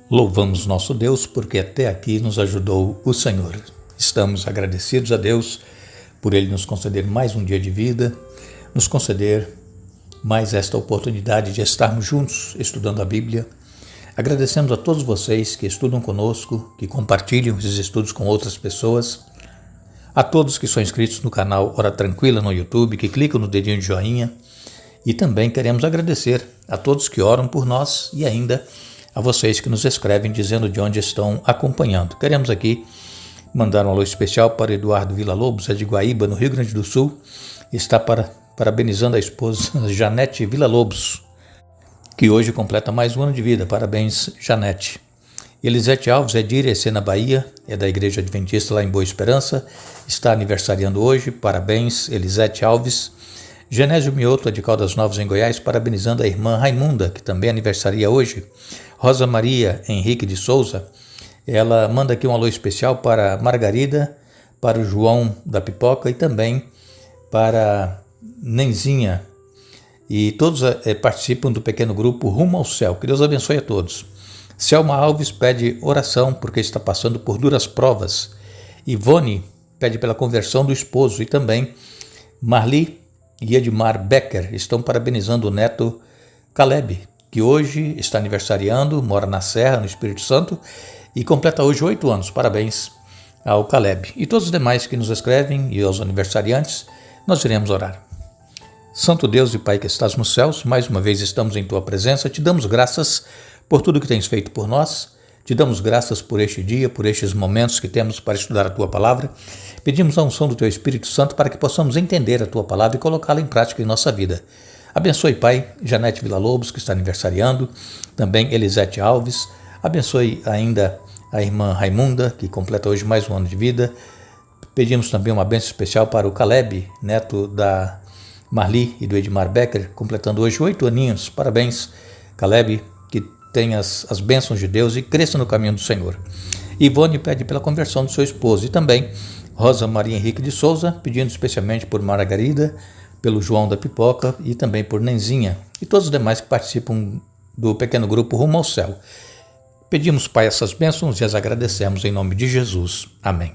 Louvamos nosso Deus porque até aqui nos ajudou o Senhor. Estamos agradecidos a Deus por Ele nos conceder mais um dia de vida, nos conceder mais esta oportunidade de estarmos juntos estudando a Bíblia. Agradecemos a todos vocês que estudam conosco, que compartilham esses estudos com outras pessoas, a todos que são inscritos no canal Hora Tranquila no YouTube, que clicam no dedinho de joinha, e também queremos agradecer a todos que oram por nós e ainda a vocês que nos escrevem dizendo de onde estão acompanhando. Queremos aqui mandar um alô especial para Eduardo Villa-Lobos, é de Guaíba, no Rio Grande do Sul, e está parabenizando a esposa Janete Villa-Lobos, que hoje completa mais um ano de vida. Parabéns, Janete. Elisete Alves é de Irecê, na Bahia, é da Igreja Adventista lá em Boa Esperança, está aniversariando hoje. Parabéns, Elisete Alves. Genésio Mioto é de Caldas Novas, em Goiás, parabenizando a irmã Raimunda, que também aniversaria hoje. Rosa Maria Henrique de Souza, ela manda aqui um alô especial para Margarida, para o João da Pipoca e também para Nenzinha. E todos participam do pequeno grupo Rumo ao Céu. Que Deus abençoe a todos. Selma Alves pede oração porque está passando por duras provas. Ivone pede pela conversão do esposo e também Marli e Edmar Becker estão parabenizando o neto Caleb, que hoje está aniversariando, mora na Serra, no Espírito Santo, e completa hoje 8 anos. Parabéns ao Caleb. E todos os demais que nos escrevem e aos aniversariantes, nós iremos orar. Santo Deus e Pai que estás nos céus, mais uma vez estamos em Tua presença, te damos graças por tudo que tens feito por nós, te damos graças por este dia, por estes momentos que temos para estudar a Tua Palavra. Pedimos a unção do Teu Espírito Santo para que possamos entender a Tua Palavra e colocá-la em prática em nossa vida. Abençoe, Pai, Janete Villa-Lobos, que está aniversariando, também Elisete Alves. Abençoe ainda a irmã Raimunda, que completa hoje mais um ano de vida. Pedimos também uma bênção especial para o Caleb, neto da Marli e do Edmar Becker, completando hoje 8 aninhos. Parabéns, Caleb, que tenha as bênçãos de Deus e cresça no caminho do Senhor. Ivone pede pela conversão do seu esposo e também Rosa Maria Henrique de Souza, pedindo especialmente por Margarida, pelo João da Pipoca e também por Nenzinha e todos os demais que participam do pequeno grupo Rumo ao Céu. Pedimos, Pai, essas bênçãos e as agradecemos em nome de Jesus. Amém.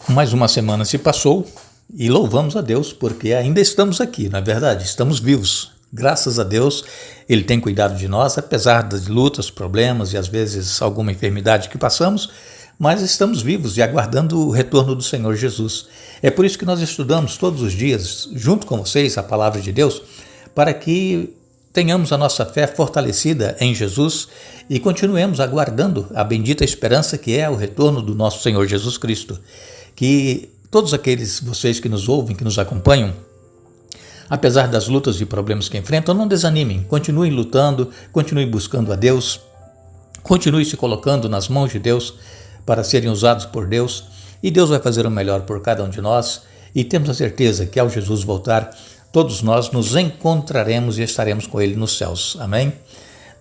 Mais uma semana se passou e louvamos a Deus porque ainda estamos aqui, não é verdade? Estamos vivos. Graças a Deus, Ele tem cuidado de nós, apesar das lutas, problemas e às vezes alguma enfermidade que passamos, mas estamos vivos e aguardando o retorno do Senhor Jesus. É por isso que nós estudamos todos os dias, junto com vocês, a Palavra de Deus, para que tenhamos a nossa fé fortalecida em Jesus e continuemos aguardando a bendita esperança que é o retorno do nosso Senhor Jesus Cristo. Que todos aqueles vocês que nos ouvem, que nos acompanham, apesar das lutas e problemas que enfrentam, não desanimem, continuem lutando, continuem buscando a Deus, continuem se colocando nas mãos de Deus para serem usados por Deus, e Deus vai fazer o melhor por cada um de nós, e temos a certeza que ao Jesus voltar, todos nós nos encontraremos e estaremos com Ele nos céus. Amém?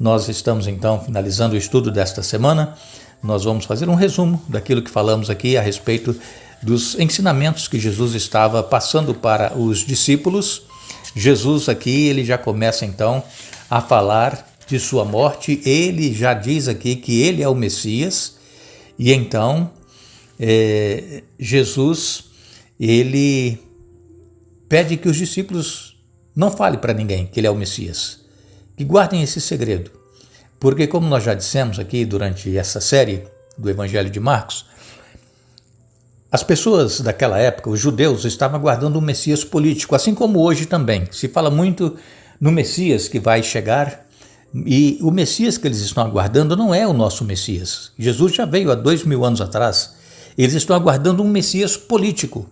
Nós estamos então finalizando o estudo desta semana. Nós vamos fazer um resumo daquilo que falamos aqui a respeito dos ensinamentos que Jesus estava passando para os discípulos. Jesus aqui, ele já começa então a falar de sua morte. Ele já diz aqui que ele é o Messias. E então, Jesus, ele pede que os discípulos não falem para ninguém que ele é o Messias, que guardem esse segredo, porque como nós já dissemos aqui durante essa série do Evangelho de Marcos, as pessoas daquela época, os judeus, estavam aguardando um Messias político, assim como hoje também. Se fala muito no Messias que vai chegar, e o Messias que eles estão aguardando não é o nosso Messias. Jesus já veio há 2000 anos atrás. Eles estão aguardando um Messias político.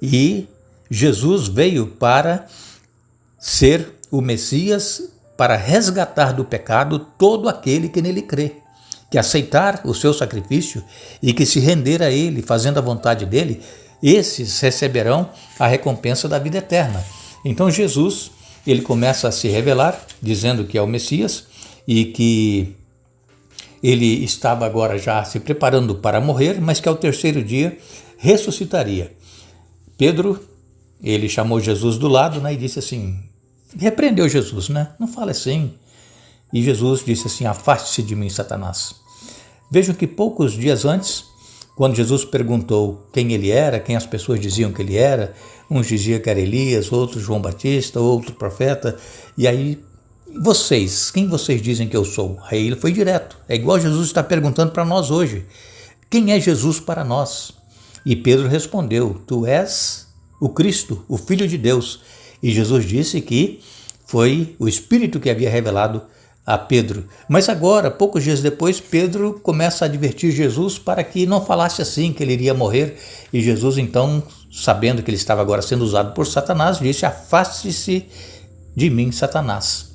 E Jesus veio para ser o Messias, para resgatar do pecado todo aquele que nele crê, que aceitar o seu sacrifício e que se render a ele, fazendo a vontade dele, esses receberão a recompensa da vida eterna. Então Jesus, ele começa a se revelar, dizendo que é o Messias e que ele estava agora já se preparando para morrer, mas que ao terceiro dia ressuscitaria. Pedro, ele chamou Jesus do lado, e disse assim, repreendeu Jesus, não fala assim, E Jesus disse assim: afaste-se de mim, Satanás. Vejam que poucos dias antes, quando Jesus perguntou quem ele era, quem as pessoas diziam que ele era, uns diziam que era Elias, outros João Batista, outro profeta, e aí, vocês, quem vocês dizem que eu sou? Aí ele foi direto, é igual Jesus está perguntando para nós hoje, quem é Jesus para nós? E Pedro respondeu: tu és o Cristo, o Filho de Deus. E Jesus disse que foi o Espírito que havia revelado a Pedro. Mas agora, poucos dias depois, Pedro começa a advertir Jesus para que não falasse assim, que ele iria morrer. E Jesus, então, sabendo que ele estava agora sendo usado por Satanás, disse: afaste-se de mim, Satanás.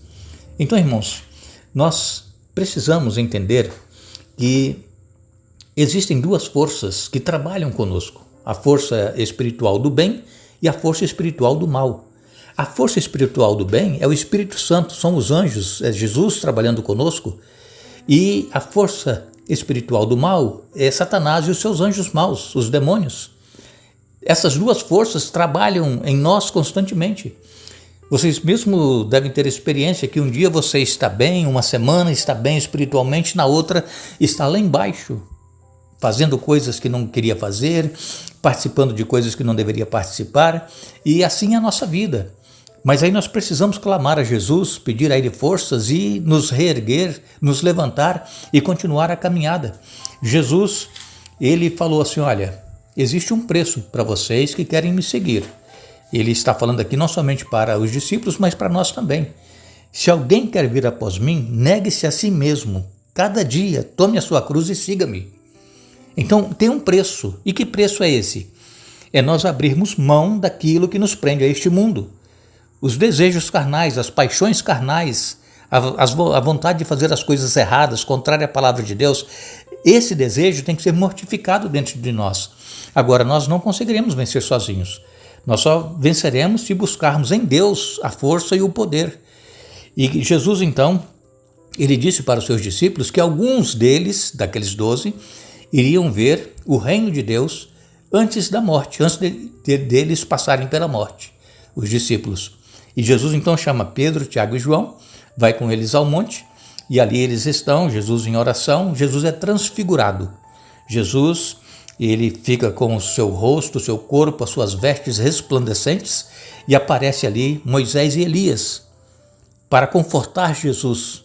Então, irmãos, nós precisamos entender que existem duas forças que trabalham conosco: a força espiritual do bem e a força espiritual do mal. A força espiritual do bem é o Espírito Santo, são os anjos, é Jesus trabalhando conosco, e a força espiritual do mal é Satanás e os seus anjos maus, os demônios. Essas duas forças trabalham em nós constantemente. Vocês mesmo devem ter experiência que um dia você está bem, uma semana está bem espiritualmente, na outra está lá embaixo, fazendo coisas que não queria fazer, participando de coisas que não deveria participar, e assim é a nossa vida. Mas aí nós precisamos clamar a Jesus, pedir a Ele forças e nos reerguer, nos levantar e continuar a caminhada. Jesus, Ele falou assim: olha, existe um preço para vocês que querem me seguir. Ele está falando aqui não somente para os discípulos, mas para nós também. Se alguém quer vir após mim, negue-se a si mesmo. Cada dia, tome a sua cruz e siga-me. Então, tem um preço. E que preço é esse? É nós abrirmos mão daquilo que nos prende a este mundo. Os desejos carnais, as paixões carnais, a vontade de fazer as coisas erradas, contrária à palavra de Deus, esse desejo tem que ser mortificado dentro de nós. Agora, nós não conseguiremos vencer sozinhos. Nós só venceremos se buscarmos em Deus a força e o poder. E Jesus, então, ele disse para os seus discípulos que alguns deles, daqueles 12, iriam ver o reino de Deus antes da morte, antes deles passarem pela morte, os discípulos. E Jesus então chama Pedro, Tiago e João, vai com eles ao monte, e ali eles estão, Jesus em oração. Jesus é transfigurado. Jesus, ele fica com o seu rosto, o seu corpo, as suas vestes resplandecentes, e aparece ali Moisés e Elias para confortar Jesus.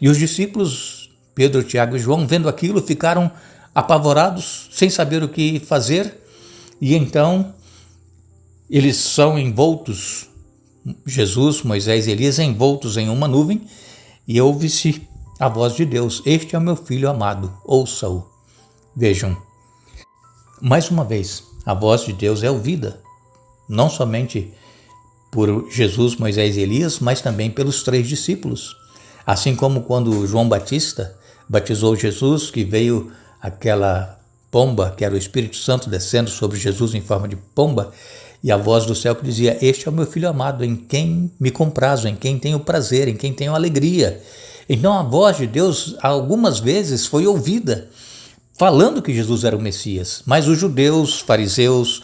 E os discípulos, Pedro, Tiago e João, vendo aquilo, ficaram apavorados, sem saber o que fazer, e então eles são envoltos, Jesus, Moisés e Elias, envoltos em uma nuvem, e ouve-se a voz de Deus: este é o meu filho amado, ouça-o. Vejam, mais uma vez, a voz de Deus é ouvida, não somente por Jesus, Moisés e Elias, mas também pelos 3 discípulos. Assim como quando João Batista batizou Jesus, que veio aquela pomba, que era o Espírito Santo descendo sobre Jesus em forma de pomba, e a voz do céu que dizia: este é o meu filho amado, em quem me comprazo, em quem tenho prazer, em quem tenho alegria. Então a voz de Deus algumas vezes foi ouvida, falando que Jesus era o Messias, mas os judeus, fariseus,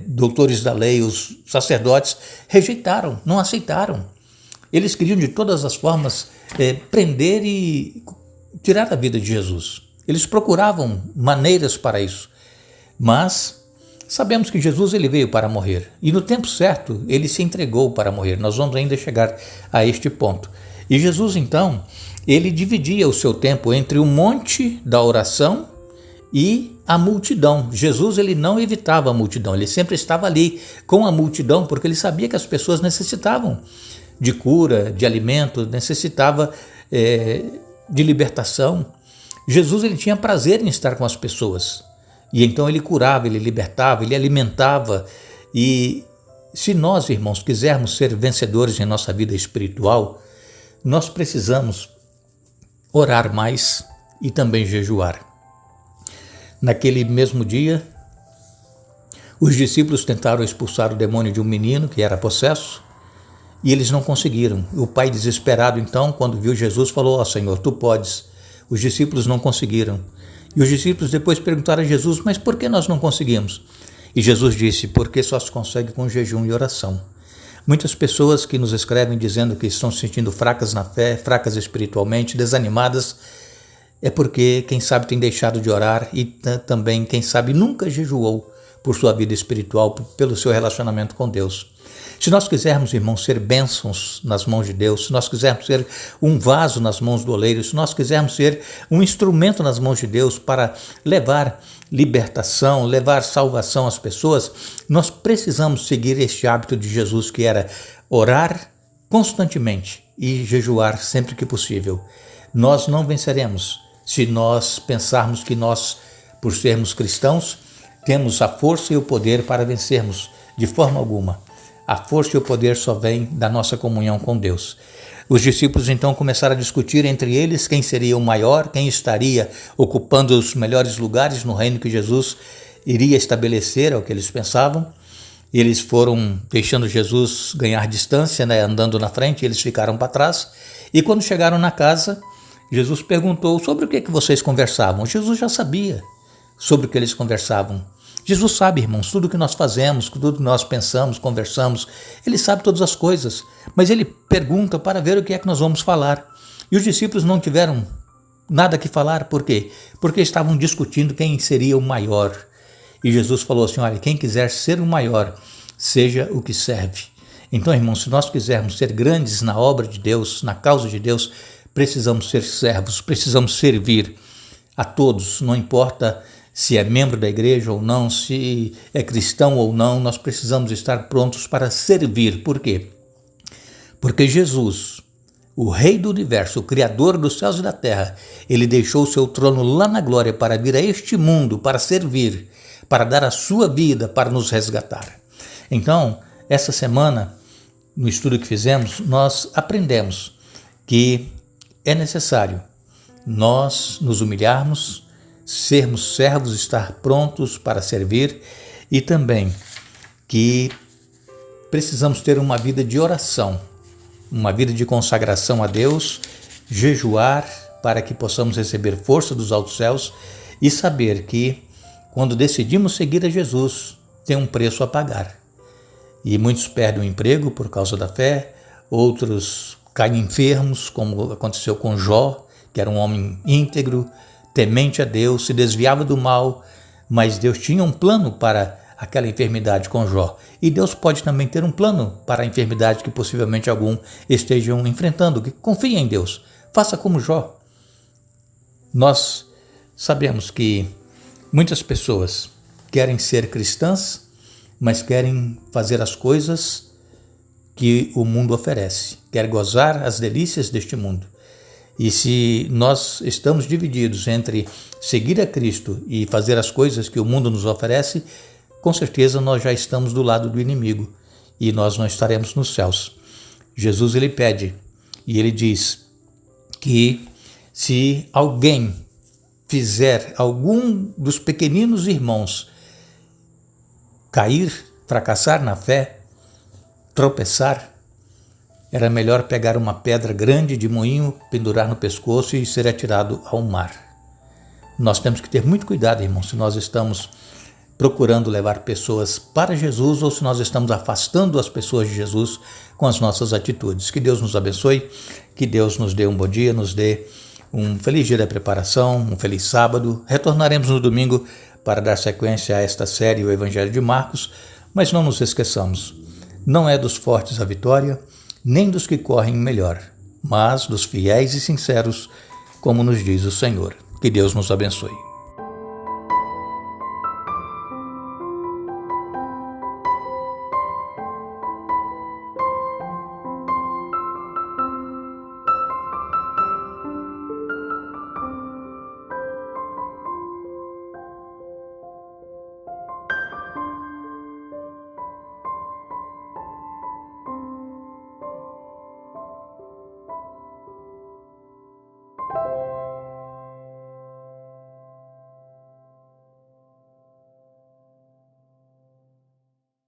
doutores da lei, os sacerdotes rejeitaram, não aceitaram. Eles queriam de todas as formas prender e tirar a vida de Jesus. Eles procuravam maneiras para isso, mas sabemos que Jesus ele veio para morrer, e no tempo certo ele se entregou para morrer. Nós vamos ainda chegar a este ponto. E Jesus então, ele dividia o seu tempo entre o monte da oração e a multidão. Jesus ele não evitava a multidão, ele sempre estava ali com a multidão, porque ele sabia que as pessoas necessitavam de cura, de alimento, necessitava de libertação. Jesus ele tinha prazer em estar com as pessoas, e então ele curava, ele libertava, ele alimentava. E se nós, irmãos, quisermos ser vencedores em nossa vida espiritual, nós precisamos orar mais e também jejuar. Naquele mesmo dia, os discípulos tentaram expulsar o demônio de um menino que era possesso, e eles não conseguiram. O pai, desesperado então, quando viu Jesus, falou: ó Senhor, tu podes. Os discípulos não conseguiram. E os discípulos depois perguntaram a Jesus: mas por que nós não conseguimos? E Jesus disse: porque só se consegue com jejum e oração. Muitas pessoas que nos escrevem dizendo que estão se sentindo fracas na fé, fracas espiritualmente, desanimadas, é porque, quem sabe, tem deixado de orar e também, quem sabe, nunca jejuou por sua vida espiritual, pelo seu relacionamento com Deus. Se nós quisermos, irmãos, ser bênçãos nas mãos de Deus, se nós quisermos ser um vaso nas mãos do oleiro, se nós quisermos ser um instrumento nas mãos de Deus para levar libertação, levar salvação às pessoas, nós precisamos seguir este hábito de Jesus, que era orar constantemente e jejuar sempre que possível. Nós não venceremos se nós pensarmos que nós, por sermos cristãos, temos a força e o poder para vencermos. De forma alguma. A força e o poder só vêm da nossa comunhão com Deus. Os discípulos então começaram a discutir entre eles quem seria o maior, quem estaria ocupando os melhores lugares no reino que Jesus iria estabelecer, é o que eles pensavam. Eles foram deixando Jesus ganhar distância, andando na frente, eles ficaram para trás. E quando chegaram na casa, Jesus perguntou sobre o que vocês conversavam. Jesus já sabia sobre o que eles conversavam. Jesus sabe, irmãos, tudo que nós fazemos, tudo que nós pensamos, conversamos, ele sabe todas as coisas, mas ele pergunta para ver o que é que nós vamos falar. E os discípulos não tiveram nada que falar, por quê? Porque estavam discutindo quem seria o maior. E Jesus falou assim, olha, quem quiser ser o maior, seja o que serve. Então, irmãos, se nós quisermos ser grandes na obra de Deus, na causa de Deus, precisamos ser servos, precisamos servir a todos, não importa se é membro da igreja ou não, se é cristão ou não, nós precisamos estar prontos para servir. Por quê? Porque Jesus, o Rei do Universo, o Criador dos céus e da terra, ele deixou o seu trono lá na glória para vir a este mundo, para servir, para dar a sua vida, para nos resgatar. Então, essa semana, no estudo que fizemos, nós aprendemos que é necessário nós nos humilharmos, sermos servos, estar prontos para servir e também que precisamos ter uma vida de oração, uma vida de consagração a Deus, jejuar para que possamos receber força dos altos céus e saber que quando decidimos seguir a Jesus, tem um preço a pagar. E muitos perdem o emprego por causa da fé, outros caem enfermos, como aconteceu com Jó, que era um homem íntegro, temente a Deus, se desviava do mal, mas Deus tinha um plano para aquela enfermidade com Jó. E Deus pode também ter um plano para a enfermidade que possivelmente algum estejam enfrentando. Que confie em Deus, faça como Jó. Nós sabemos que muitas pessoas querem ser cristãs, mas querem fazer as coisas que o mundo oferece, querem gozar as delícias deste mundo. E se nós estamos divididos entre seguir a Cristo e fazer as coisas que o mundo nos oferece, com certeza nós já estamos do lado do inimigo e nós não estaremos nos céus. Jesus, ele pede e ele diz que se alguém fizer algum dos pequeninos irmãos cair, fracassar na fé, tropeçar, era melhor pegar uma pedra grande de moinho, pendurar no pescoço e ser atirado ao mar. Nós temos que ter muito cuidado, irmãos, se nós estamos procurando levar pessoas para Jesus ou se nós estamos afastando as pessoas de Jesus com as nossas atitudes. Que Deus nos abençoe, que Deus nos dê um bom dia, nos dê um feliz dia da preparação, um feliz sábado. Retornaremos no domingo para dar sequência a esta série, o Evangelho de Marcos, mas não nos esqueçamos, não é dos fortes a vitória, nem dos que correm melhor, mas dos fiéis e sinceros, como nos diz o Senhor. Que Deus nos abençoe.